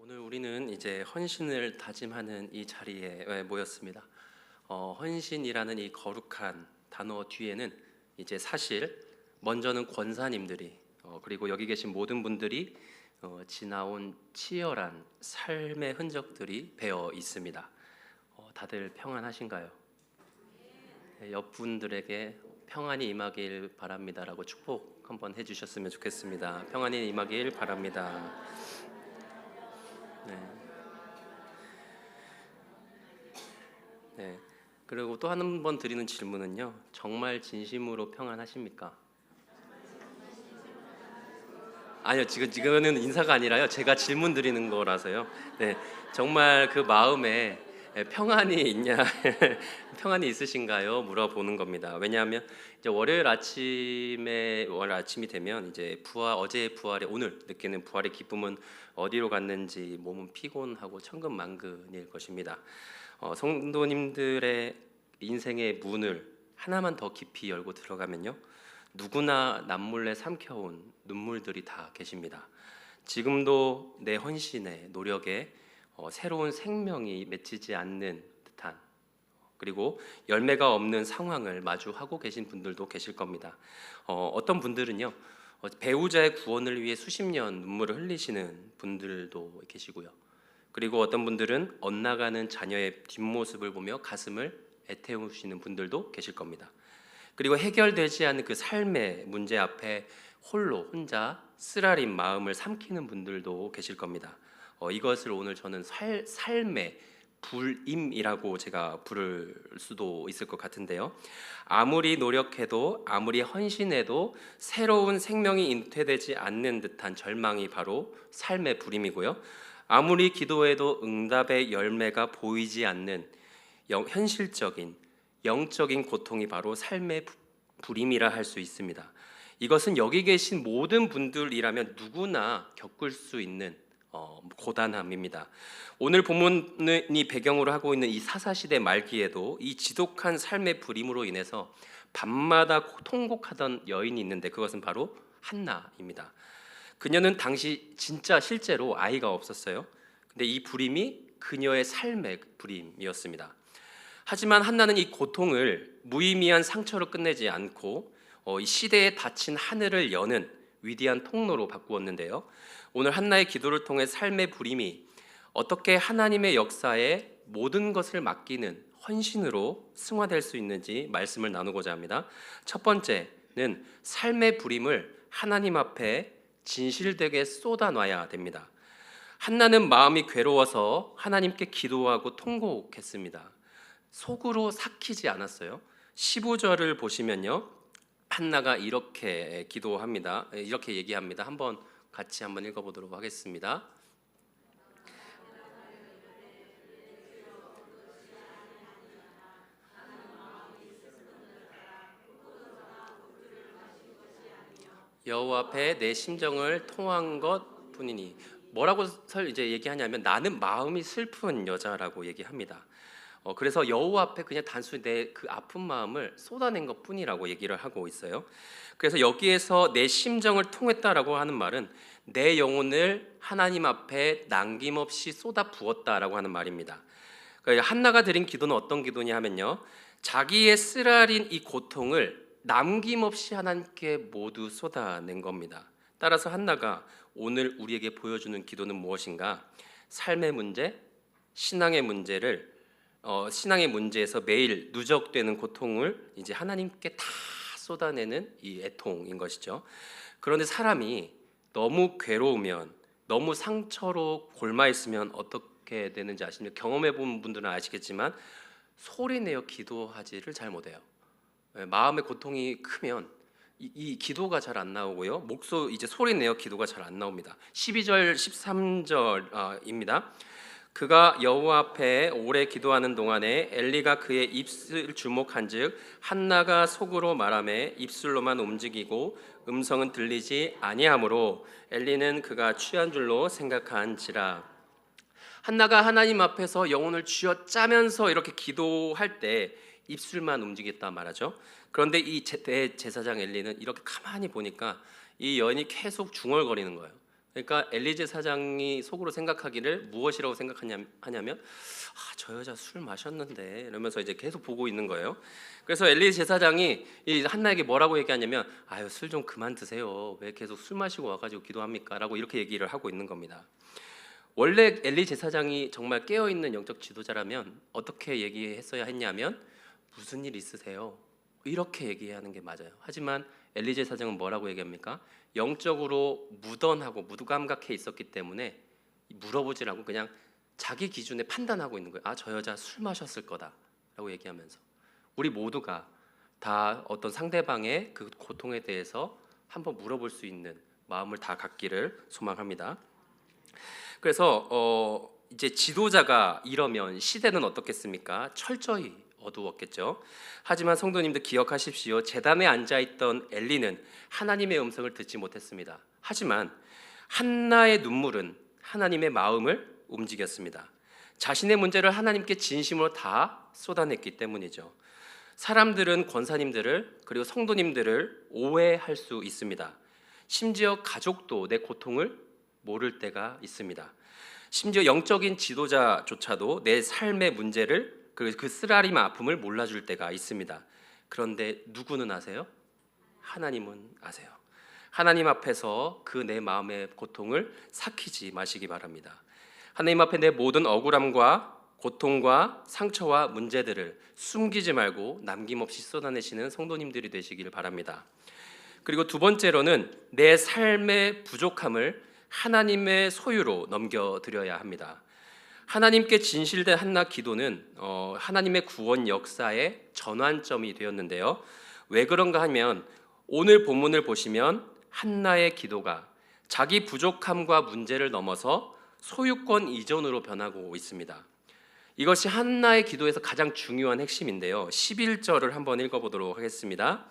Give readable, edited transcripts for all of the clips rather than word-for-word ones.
오늘 우리는 이제 헌신을 다짐하는 이 자리에 모였습니다. 헌신이라는 이 거룩한 단어 뒤에는 이제 사실 먼저는 권사님들이 그리고 여기 계신 모든 분들이 지나온 치열한 삶의 흔적들이 배어 있습니다. 다들 평안하신가요? 네, 옆분들에게 평안이 임하길 바랍니다라고 축복 한번 해주셨으면 좋겠습니다. 평안이 임하길 바랍니다. 네. 네. 그리고 또 한 번 드리는 질문은요. 정말 진심으로 평안하십니까? 아니요. 지금은 인사가 아니라요. 제가 질문 드리는 거라서요. 네. 정말 그 마음에 평안이 있냐, 평안이 있으신가요? 물어보는 겁니다. 왜냐하면 이제 월요일 아침이 되면 이제 어제의 부활에 오늘 느끼는 부활의 기쁨은 어디로 갔는지 몸은 피곤하고 천근만근일 것입니다. 성도님들의 인생의 문을 하나만 더 깊이 열고 들어가면요, 누구나 남몰래 삼켜온 눈물들이 다 계십니다. 지금도 내 헌신에 노력에 새로운 생명이 맺히지 않는 듯한, 그리고 열매가 없는 상황을 마주하고 계신 분들도 계실 겁니다. 어떤 분들은요, 배우자의 구원을 위해 수십 년 눈물을 흘리시는 분들도 계시고요. 그리고 어떤 분들은 엇나가는 자녀의 뒷모습을 보며 가슴을 애태우시는 분들도 계실 겁니다. 그리고 해결되지 않는 그 삶의 문제 앞에 혼자 쓰라린 마음을 삼키는 분들도 계실 겁니다. 이것을 오늘 저는 삶의 불임이라고 제가 부를 수도 있을 것 같은데요. 아무리 노력해도 아무리 헌신해도 새로운 생명이 잉태되지 않는 듯한 절망이 바로 삶의 불임이고요. 아무리 기도해도 응답의 열매가 보이지 않는 현실적인 영적인 고통이 바로 삶의 불임이라 할 수 있습니다. 이것은 여기 계신 모든 분들이라면 누구나 겪을 수 있는 고단함입니다. 오늘 본문이 배경으로 하고 있는 이 사사시대 말기에도 이 지독한 삶의 불임으로 인해서 밤마다 통곡하던 여인이 있는데 그것은 바로 한나입니다. 그녀는 당시 진짜 실제로 아이가 없었어요. 근데 이 불임이 그녀의 삶의 불임이었습니다. 하지만 한나는 이 고통을 무의미한 상처로 끝내지 않고 이 시대에 닫힌 하늘을 여는 위대한 통로로 바꾸었는데요. 오늘 한나의 기도를 통해 삶의 불임이 어떻게 하나님의 역사에 모든 것을 맡기는 헌신으로 승화될 수 있는지 말씀을 나누고자 합니다. 첫 번째는 삶의 불임을 하나님 앞에 진실되게 쏟아놔야 됩니다. 한나는 마음이 괴로워서 하나님께 기도하고 통곡했습니다. 속으로 삭히지 않았어요. 15절을 보시면요, 한나가 이렇게 기도합니다. 이렇게 얘기합니다. 같이 한번 읽어보도록 하겠습니다. 여호와 앞에 내 심정을 통한 것 뿐이니, 뭐라고 이제 얘기하냐면 나는 마음이 슬픈 여자라고 얘기합니다. 그래서 여호와 앞에 그냥 단순히 내 그 아픈 마음을 쏟아낸 것 뿐이라고 얘기를 하고 있어요. 그래서 여기에서 내 심정을 통했다라고 하는 말은 내 영혼을 하나님 앞에 남김없이 쏟아 부었다라고 하는 말입니다. 그러니까 한나가 드린 기도는 어떤 기도냐 하면요, 자기의 쓰라린 이 고통을 남김없이 하나님께 모두 쏟아낸 겁니다. 따라서 한나가 오늘 우리에게 보여주는 기도는 무엇인가? 삶의 문제, 신앙의 문제에서 매일 누적되는 고통을 이제 하나님께 다 쏟아내는 이 애통인 것이죠. 그런데 사람이 너무 괴로우면, 너무 상처로 골마 있으면 어떻게 되는지 아십니까? 경험해 본 분들은 아시겠지만 소리내어 기도하지를 잘 못해요. 마음의 고통이 크면 이 기도가 잘 안 나오고요. 이제 소리내어 기도가 잘 안 나옵니다. 12절 13절입니다. 그가 여호와 앞에 오래 기도하는 동안에 엘리가 그의 입을 주목한즉 한나가 속으로 말하매 입술로만 움직이고 음성은 들리지 아니하므로 엘리는 그가 취한 줄로 생각한지라. 한나가 하나님 앞에서 영혼을 쥐어짜면서 이렇게 기도할 때 입술만 움직였다 말하죠. 그런데 이 대제사장 엘리는 이렇게 가만히 보니까 이 여인이 계속 중얼거리는 거예요. 그러니까 엘리 제사장이 속으로 생각하기를 무엇이라고 생각하냐면 저 여자 술 마셨는데 이러면서 이제 계속 보고 있는 거예요. 그래서 엘리 제사장이 이 한나에게 뭐라고 얘기하냐면 아유 술 좀 그만 드세요. 왜 계속 술 마시고 와가지고 기도합니까? 라고 이렇게 얘기를 하고 있는 겁니다. 원래 엘리 제사장이 정말 깨어있는 영적 지도자라면 어떻게 얘기했어야 했냐면 무슨 일 있으세요? 이렇게 얘기하는 게 맞아요. 하지만 엘리 제사장은 뭐라고 얘기합니까? 영적으로 무던하고 무감각해 있었기 때문에 물어보질 않고 그냥 자기 기준에 판단하고 있는 거예요. 저 여자 술 마셨을 거다라고 얘기하면서 우리 모두가 다 어떤 상대방의 그 고통에 대해서 한번 물어볼 수 있는 마음을 다 갖기를 소망합니다. 그래서 이제 지도자가 이러면 시대는 어떻겠습니까? 철저히 어두웠겠죠. 하지만 성도님들 기억하십시오. 제단에 앉아있던 엘리는 하나님의 음성을 듣지 못했습니다. 하지만 한나의 눈물은 하나님의 마음을 움직였습니다. 자신의 문제를 하나님께 진심으로 다 쏟아냈기 때문이죠. 사람들은 권사님들을 그리고 성도님들을 오해할 수 있습니다. 심지어 가족도 내 고통을 모를 때가 있습니다. 심지어 영적인 지도자조차도 내 삶의 문제를 그 쓰라림 아픔을 몰라줄 때가 있습니다. 그런데 누구는 아세요? 하나님은 아세요. 하나님 앞에서 그 내 마음의 고통을 삭히지 마시기 바랍니다. 하나님 앞에 내 모든 억울함과 고통과 상처와 문제들을 숨기지 말고 남김없이 쏟아내시는 성도님들이 되시기를 바랍니다. 그리고 두 번째로는 내 삶의 부족함을 하나님의 소유로 넘겨드려야 합니다. 하나님께 진실된 한나 기도는 하나님의 구원 역사의 전환점이 되었는데요. 왜 그런가 하면 오늘 본문을 보시면 한나의 기도가 자기 부족함과 문제를 넘어서 소유권 이전으로 변하고 있습니다. 이것이 한나의 기도에서 가장 중요한 핵심인데요. 11절을 한번 읽어보도록 하겠습니다.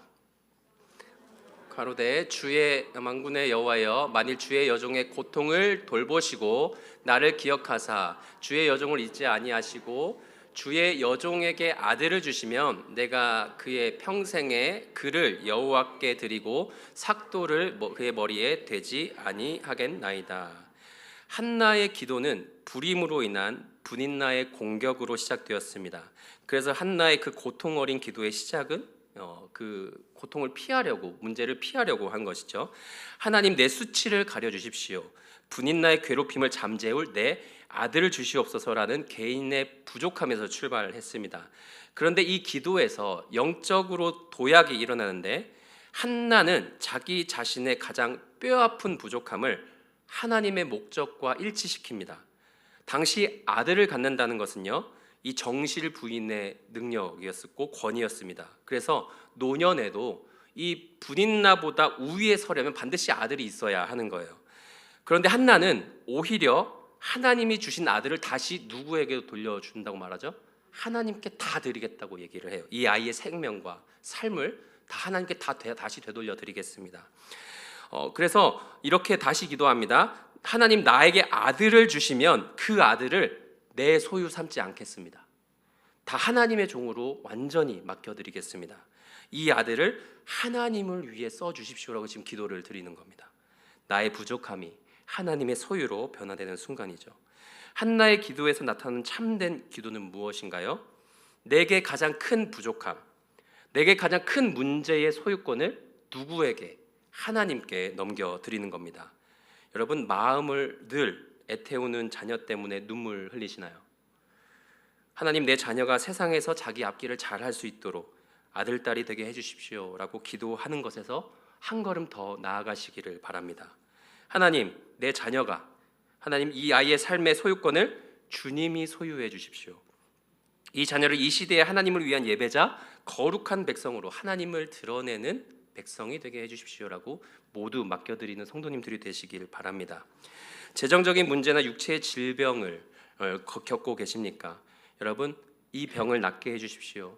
가로되 주의 만군의 여호와여 만일 주의 여종의 고통을 돌보시고 나를 기억하사 주의 여종을 잊지 아니하시고 주의 여종에게 아들을 주시면 내가 그의 평생에 그를 여호와께 드리고 삭도를 그의 머리에 대지 아니하겠나이다. 한나의 기도는 불임으로 인한 분인나의 공격으로 시작되었습니다. 그래서 한나의 그 고통 어린 기도의 시작은 그 고통을 피하려고 문제를 피하려고 한 것이죠. 하나님 내 수치를 가려주십시오. 분인나의 괴롭힘을 잠재울 내 아들을 주시옵소서라는 개인의 부족함에서 출발했습니다. 그런데 이 기도에서 영적으로 도약이 일어나는데 한나는 자기 자신의 가장 뼈아픈 부족함을 하나님의 목적과 일치시킵니다. 당시 아들을 갖는다는 것은요 이 정실 부인의 능력이었고 권위였습니다. 그래서 노년에도 이 분인나보다 우위에 서려면 반드시 아들이 있어야 하는 거예요. 그런데 한나는 오히려 하나님이 주신 아들을 다시 누구에게 돌려준다고 말하죠? 하나님께 다 드리겠다고 얘기를 해요. 이 아이의 생명과 삶을 다 하나님께 다시 되돌려 드리겠습니다. 그래서 이렇게 다시 기도합니다. 하나님 나에게 아들을 주시면 그 아들을 내 소유 삼지 않겠습니다. 다 하나님의 종으로 완전히 맡겨드리겠습니다. 이 아들을 하나님을 위해 써주십시오라고 지금 기도를 드리는 겁니다. 나의 부족함이 하나님의 소유로 변화되는 순간이죠. 한나의 기도에서 나타나는 참된 기도는 무엇인가요? 내게 가장 큰 부족함, 내게 가장 큰 문제의 소유권을 누구에게? 하나님께 넘겨드리는 겁니다. 여러분 마음을 늘 애태우는 자녀 때문에 눈물 흘리시나요? 하나님 내 자녀가 세상에서 자기 앞길을 잘 할 수 있도록 아들, 딸이 되게 해주십시오 라고 기도하는 것에서 한 걸음 더 나아가시기를 바랍니다. 하나님 내 자녀가 하나님 이 아이의 삶의 소유권을 주님이 소유해 주십시오. 이 자녀를 이 시대에 하나님을 위한 예배자 거룩한 백성으로 하나님을 드러내는 백성이 되게 해주십시오라고 모두 맡겨드리는 성도님들이 되시길 바랍니다. 재정적인 문제나 육체의 질병을 겪고 계십니까? 여러분 이 병을 낫게 해주십시오.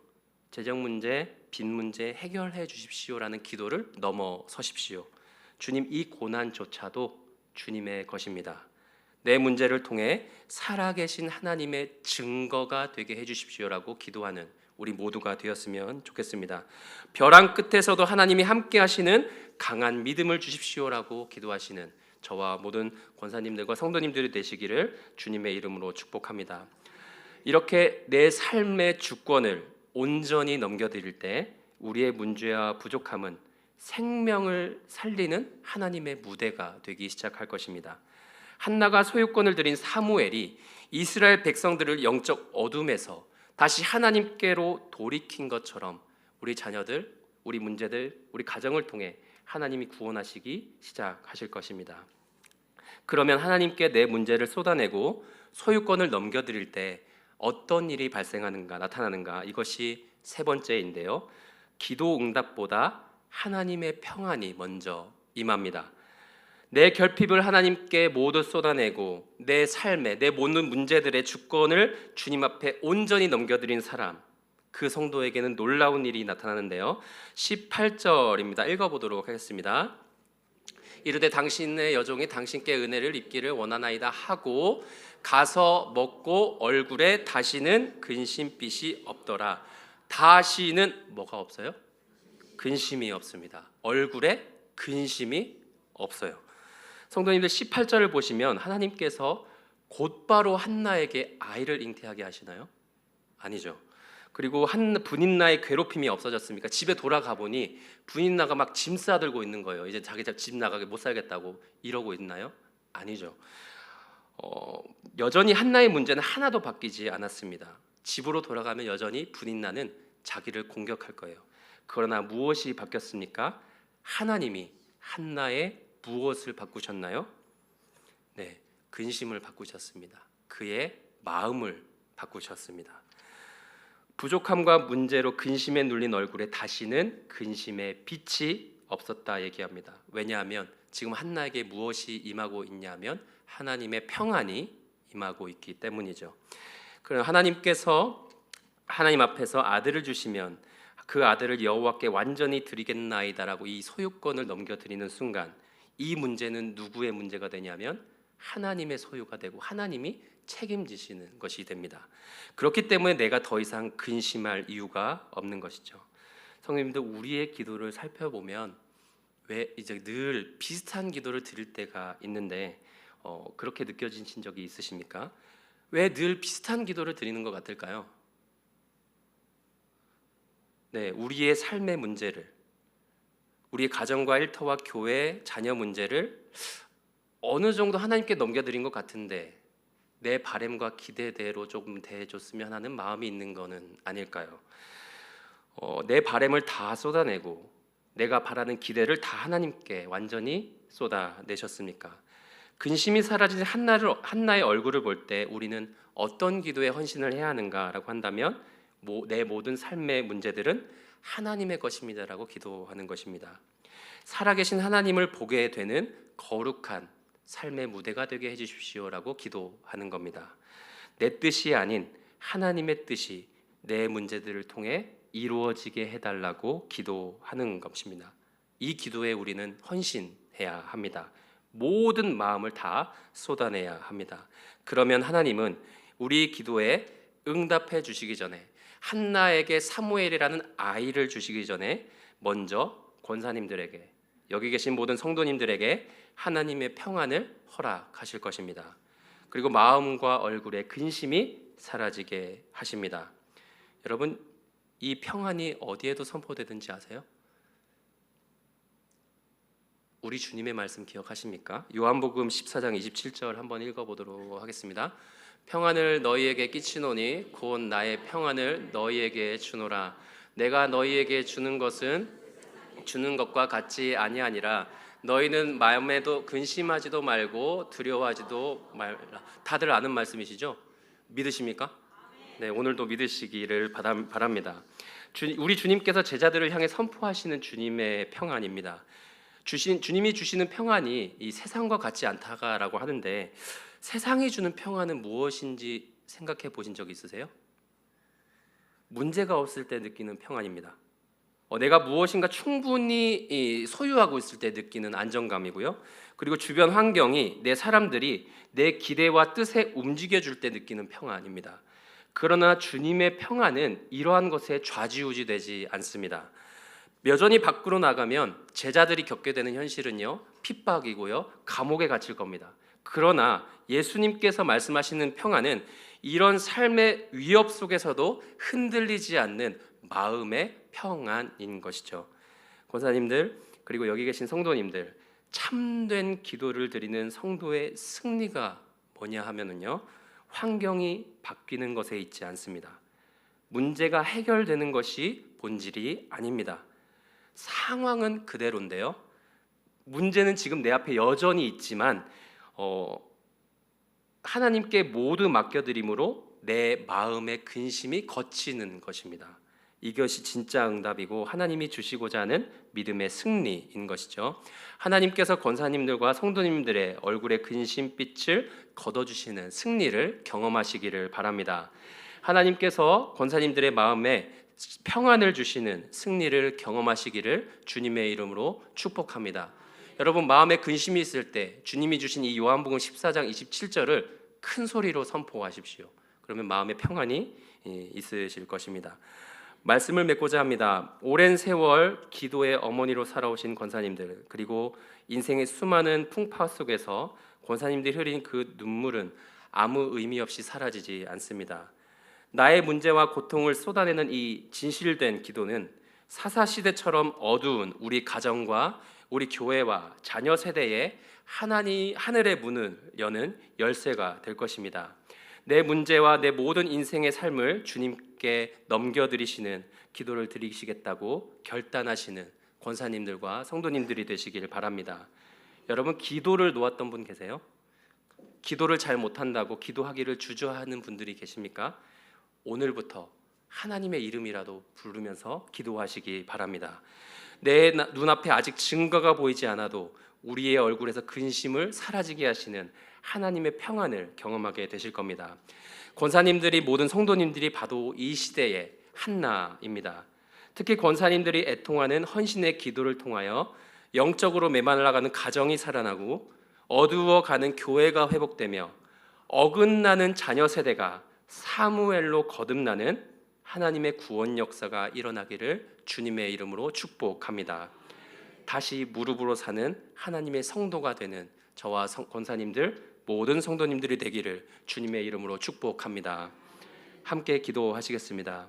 재정 문제, 빚 문제 해결해 주십시오라는 기도를 넘어서십시오. 주님 이 고난조차도 주님의 것입니다. 내 문제를 통해 살아계신 하나님의 증거가 되게 해주십시오라고 기도하는 우리 모두가 되었으면 좋겠습니다. 벼랑 끝에서도 하나님이 함께 하시는 강한 믿음을 주십시오라고 기도하시는 저와 모든 권사님들과 성도님들이 되시기를 주님의 이름으로 축복합니다. 이렇게 내 삶의 주권을 온전히 넘겨드릴 때 우리의 문제와 부족함은 생명을 살리는 하나님의 무대가 되기 시작할 것입니다. 한나가 소유권을 드린 사무엘이 이스라엘 백성들을 영적 어둠에서 다시 하나님께로 돌이킨 것처럼 우리 자녀들, 우리 문제들, 우리 가정을 통해 하나님이 구원하시기 시작하실 것입니다. 그러면 하나님께 내 문제를 쏟아내고 소유권을 넘겨드릴 때 어떤 일이 발생하는가, 나타나는가, 이것이 세 번째인데요. 기도 응답보다 하나님의 평안이 먼저 임합니다. 내 결핍을 하나님께 모두 쏟아내고 내 삶에, 내 모든 문제들의 주권을 주님 앞에 온전히 넘겨드린 사람, 그 성도에게는 놀라운 일이 나타나는데요. 18절입니다. 읽어보도록 하겠습니다. 이르되 당신의 여종이 당신께 은혜를 입기를 원하나이다 하고 가서 먹고 얼굴에 다시는 근심빛이 없더라. 다시는 뭐가 없어요? 근심이 없습니다. 얼굴에 근심이 없어요. 성도님들 18절을 보시면 하나님께서 곧바로 한나에게 아이를 잉태하게 하시나요? 아니죠. 그리고 분인나의 괴롭힘이 없어졌습니까? 집에 돌아가 보니 분인나가 막 짐 싸들고 있는 거예요. 이제 자기 집 나가게 못 살겠다고 이러고 있나요? 아니죠. 여전히 한나의 문제는 하나도 바뀌지 않았습니다. 집으로 돌아가면 여전히 분인나는 자기를 공격할 거예요. 그러나 무엇이 바뀌었습니까? 하나님이 한나의 무엇을 바꾸셨나요? 네, 근심을 바꾸셨습니다. 그의 마음을 바꾸셨습니다. 부족함과 문제로 근심에 눌린 얼굴에 다시는 근심의 빛이 없었다 얘기합니다. 왜냐하면 지금 한나에게 무엇이 임하고 있냐면 하나님의 평안이 임하고 있기 때문이죠. 그럼 하나님께서 하나님 앞에서 아들을 주시면 그 아들을 여호와께 완전히 드리겠나이다라고 이 소유권을 넘겨드리는 순간 이 문제는 누구의 문제가 되냐면 하나님의 소유가 되고 하나님이 책임지시는 것이 됩니다. 그렇기 때문에 내가 더 이상 근심할 이유가 없는 것이죠. 성도님들, 우리의 기도를 살펴보면 왜 이제 늘 비슷한 기도를 드릴 때가 있는데 그렇게 느껴지신 적이 있으십니까? 왜 늘 비슷한 기도를 드리는 것 같을까요? 네, 우리의 삶의 문제를, 우리의 가정과 일터와 교회, 자녀 문제를 어느 정도 하나님께 넘겨드린 것 같은데 내 바람과 기대대로 조금 대해줬으면 하는 마음이 있는 것은 아닐까요? 내 바람을 다 쏟아내고 내가 바라는 기대를 다 하나님께 완전히 쏟아내셨습니까? 근심이 사라진 한나의 얼굴을 볼 때 우리는 어떤 기도에 헌신을 해야 하는가라고 한다면 내 모든 삶의 문제들은 하나님의 것입니다라고 기도하는 것입니다. 살아계신 하나님을 보게 되는 거룩한 삶의 무대가 되게 해주십시오라고 기도하는 겁니다. 내 뜻이 아닌 하나님의 뜻이 내 문제들을 통해 이루어지게 해달라고 기도하는 것입니다. 이 기도에 우리는 헌신해야 합니다. 모든 마음을 다 쏟아내야 합니다. 그러면 하나님은 우리 기도에 응답해 주시기 전에 한나에게 사무엘이라는 아이를 주시기 전에 먼저 권사님들에게, 여기 계신 모든 성도님들에게 하나님의 평안을 허락하실 것입니다. 그리고 마음과 얼굴에 근심이 사라지게 하십니다. 여러분, 이 평안이 어디에도 선포되든지 아세요? 우리 주님의 말씀 기억하십니까? 요한복음 14장 27절 한번 읽어보도록 하겠습니다. 평안을 너희에게 끼치노니 곧 나의 평안을 너희에게 주노라. 내가 너희에게 주는 것은 주는 것과 같지 아니하니라. 너희는 마음에도 근심하지도 말고 두려워하지도 말라. 다들 아는 말씀이시죠? 믿으십니까? 네, 오늘도 믿으시기를 바랍니다. 우리 주님께서 제자들을 향해 선포하시는 주님의 평안입니다. 주님이 주시는 평안이 이 세상과 같지 않다라고 하는데 세상이 주는 평안은 무엇인지 생각해 보신 적 있으세요? 문제가 없을 때 느끼는 평안입니다. 내가 무엇인가 충분히 소유하고 있을 때 느끼는 안정감이고요. 그리고 주변 환경이, 내 사람들이 내 기대와 뜻에 움직여줄 때 느끼는 평안입니다. 그러나 주님의 평안은 이러한 것에 좌지우지되지 않습니다. 여전히 밖으로 나가면 제자들이 겪게 되는 현실은요, 핍박이고요, 감옥에 갇힐 겁니다. 그러나 예수님께서 말씀하시는 평안은 이런 삶의 위협 속에서도 흔들리지 않는 마음의 평안인 것이죠. 권사님들, 그리고 여기 계신 성도님들, 참된 기도를 드리는 성도의 승리가 뭐냐 하면은요, 환경이 바뀌는 것에 있지 않습니다. 문제가 해결되는 것이 본질이 아닙니다. 상황은 그대로인데요, 문제는 지금 내 앞에 여전히 있지만 하나님께 모두 맡겨드림으로 내 마음의 근심이 걷히는 것입니다. 이것이 진짜 응답이고 하나님이 주시고자 하는 믿음의 승리인 것이죠. 하나님께서 권사님들과 성도님들의 얼굴의 근심빛을 걷어주시는 승리를 경험하시기를 바랍니다. 하나님께서 권사님들의 마음에 평안을 주시는 승리를 경험하시기를 주님의 이름으로 축복합니다. 여러분, 마음에 근심이 있을 때 주님이 주신 이 요한복음 14장 27절을 큰 소리로 선포하십시오. 그러면 마음의 평안이 있으실 것입니다. 말씀을 맺고자 합니다. 오랜 세월 기도의 어머니로 살아오신 권사님들, 그리고 인생의 수많은 풍파 속에서 권사님들이 흘린 그 눈물은 아무 의미 없이 사라지지 않습니다. 나의 문제와 고통을 쏟아내는 이 진실된 기도는 사사시대처럼 어두운 우리 가정과 우리 교회와 자녀 세대에 하늘의 문을 여는 열쇠가 될 것입니다. 내 문제와 내 모든 인생의 삶을 주님께 넘겨드리시는 기도를 드리시겠다고 결단하시는 권사님들과 성도님들이 되시길 바랍니다. 여러분, 기도를 놓았던 분 계세요? 기도를 잘 못한다고 기도하기를 주저하는 분들이 계십니까? 오늘부터 하나님의 이름이라도 부르면서 기도하시기 바랍니다. 내 눈앞에 아직 증거가 보이지 않아도 우리의 얼굴에서 근심을 사라지게 하시는 하나님의 평안을 경험하게 되실 겁니다. 권사님들이, 모든 성도님들이 봐도 이 시대의 한나입니다. 특히 권사님들이 애통하는 헌신의 기도를 통하여 영적으로 메말라가는 가정이 살아나고 어두워가는 교회가 회복되며 어긋나는 자녀 세대가 사무엘로 거듭나는 하나님의 구원 역사가 일어나기를 주님의 이름으로 축복합니다. 다시 무릎으로 사는 하나님의 성도가 되는 저와 권사님들, 모든 성도님들이 되기를 주님의 이름으로 축복합니다. 함께 기도하시겠습니다.